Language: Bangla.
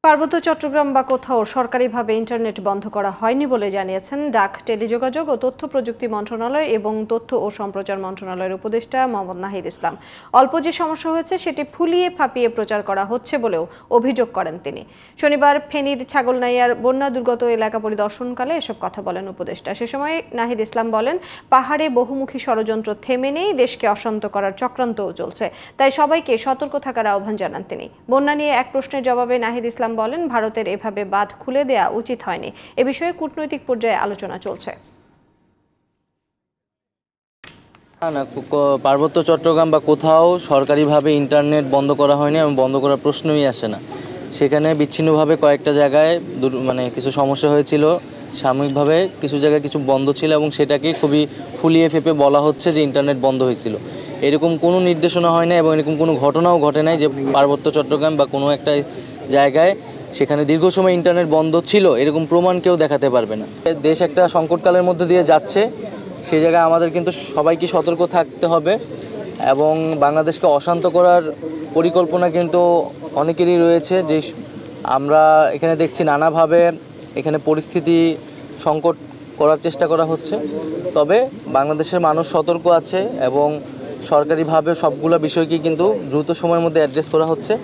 পার্বত্য চট্টগ্রাম বা কোথাও সরকারিভাবে ইন্টারনেট বন্ধ করা হয়নি বলে জানিয়েছেন ডাক, টেলিযোগাযোগ ও তথ্য প্রযুক্তি মন্ত্রণালয় এবং তথ্য ও সম্প্রচার মন্ত্রণালয়ের উপদেষ্টা মোহাম্মদ নাহিদ ইসলাম। অল্প যে সমস্যা হয়েছে সেটি ফুলিয়ে ফাঁপিয়ে প্রচার করা হচ্ছে বলেও অভিযোগ করেন তিনি। শনিবার ফেনীর ছাগলনাইয়ার বন্যা দুর্গত এলাকা পরিদর্শনকালে এসব কথা বলেন উপদেষ্টা। সে সময় নাহিদ ইসলাম বলেন, পাহাড়ে বহুমুখী ষড়যন্ত্র থেমে নেই, দেশকে অশান্ত করার চক্রান্তও চলছে, তাই সবাইকে সতর্ক থাকার আহ্বান জানান তিনি। বন্যা নিয়ে এক প্রশ্নের জবাবে নাহিদ ইসলাম বলেন, ভারতের এভাবে বাঁধ খুলে দেয়া উচিত হয়নি। এ বিষয়ে কূটনৈতিক পর্যায়ে আলোচনা চলছে। না, পার্বত্য চট্টগ্রাম বা কোথাও সরকারিভাবে ইন্টারনেট বন্ধ করা হয়নি এবং বন্ধ করার প্রশ্নই আসে না। সেখানে বিচ্ছিন্নভাবে কয়েকটা জায়গায় কিছু সমস্যা হয়েছিল, সাময়িকভাবে কিছু জায়গায় কিছু বন্ধ ছিল এবং সেটাকে খুবই ফুলিয়ে ফেঁপে বলা হচ্ছে যে ইন্টারনেট বন্ধ হয়েছিল। এরকম কোনো নির্দেশনা হয় না এবং এরকম কোনো ঘটনাও ঘটে নাই যে পার্বত্য চট্টগ্রাম বা কোনো একটা জায়গায় সেখানে দীর্ঘ সময় ইন্টারনেট বন্ধ ছিল, এরকম প্রমাণ কেউ দেখাতে পারবে না। দেশ একটা সংকটকালের মধ্যে দিয়ে যাচ্ছে, সেই জায়গায় আমাদের কিন্তু সবাইকে সতর্ক থাকতে হবে এবং বাংলাদেশকে অশান্ত করার পরিকল্পনা কিন্তু অনেকেরই রয়েছে। যে আমরা এখানে দেখছি নানাভাবে এখানে পরিস্থিতি সংকট করার চেষ্টা করা হচ্ছে, তবে বাংলাদেশের মানুষ সতর্ক আছে এবং সরকারিভাবে সবগুলো বিষয়কে কিন্তু দ্রুত সময়ের মধ্যে অ্যাড্রেস করা হচ্ছে।